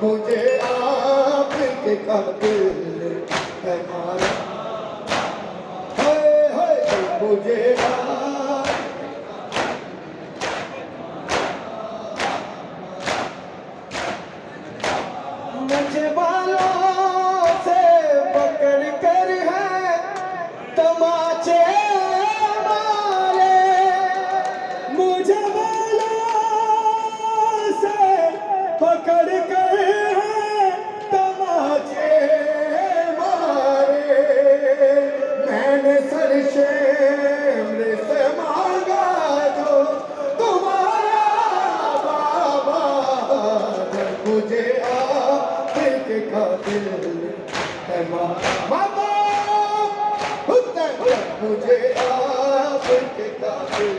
मुझे आपके कातिल है मारा, हाय हाय मुझे मुझे बालों से पकड़ कर है तमाचे मारे, मुझे बालों से पकड़ कर है तमाचे मारे, मैंने सरशेमरे से मांगा जो तुम्हारा बाबा, मुझे आपके कातिल है मामा, हुसैन मुझे आपके कातिल,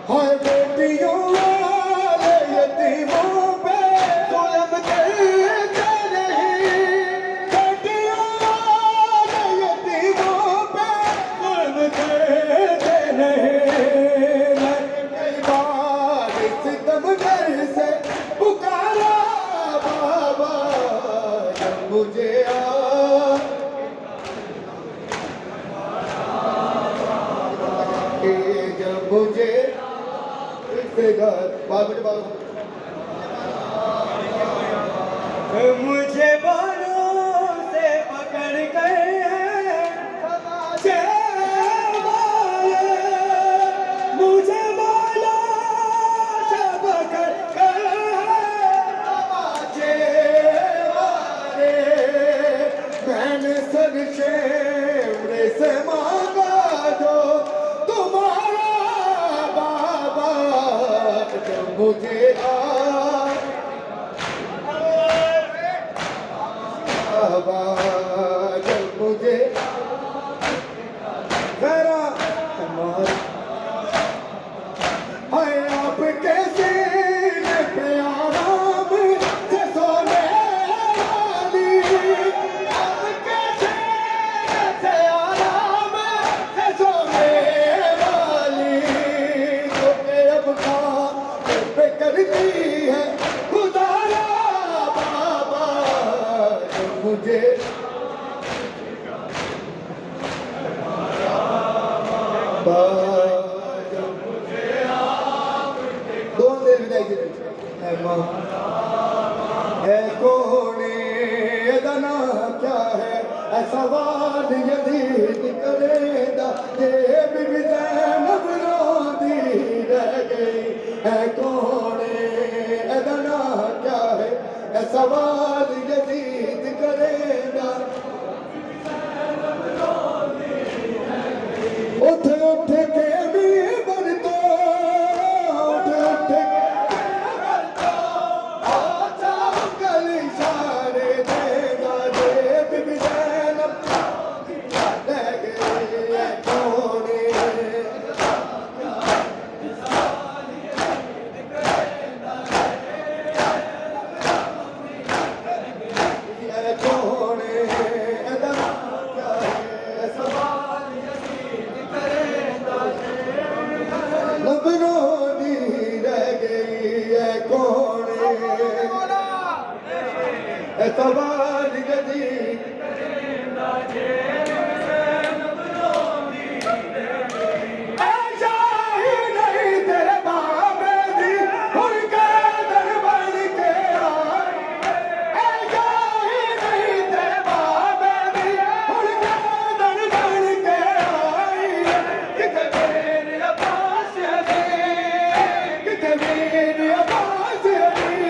हाय बेटियों वाले यतीमों पे जुल्म करते नहीं, बेटियों वाले यतीमों पे जुल्म करते नहीं, मैंने कई बार सितमगर से पुकारा बाबा, जब मुझे जब मुझे मुझे बालों से पकड़ कर तमाचे मारे, मुझे बालों से पकड़ कर तमाचे मारे, मैंने सरशेमरे से मांगा जो तुम्हारा बाबा, जब मुझे बाबा, जब मुझे जरा हाय आपके सीने पे आराम से सोने वाली, आपके सीने से आराम से सोने वाली, जो के अब खाने पे करती है खुदारा बाबा, जब मुझे है कौने अदना क्या है सवाल यदीद करेदा, ये बीबी ज़ैनब रोती रह गई, है कौने अदना क्या है सवाल यदीद करेदा, उठ उठ के मीबर तो उठ उठ के सवाल यदीद करेंदा जे ऐसा ही नहीं तेरे बाबे दी उनके दर बन के आई, ऐसा ही नहीं तेरे बाबे दी उनके दर बन के आई, किथे मेरे अब्बास हदी, किथे मेरे अब्बास हदी,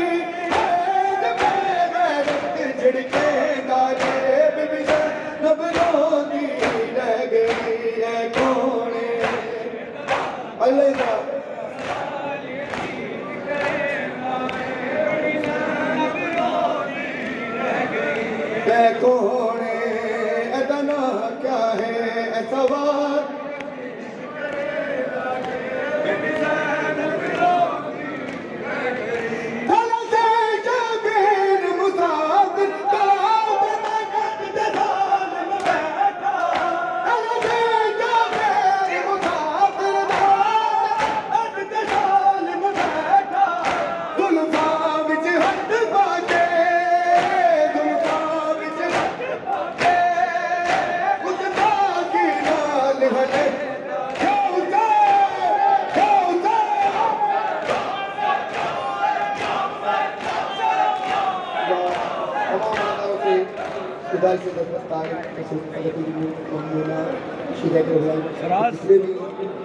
कौने अदना क्या है सवाल खुदा की तरफ तारीफ मोहम्मद शीरा करबला जितने भी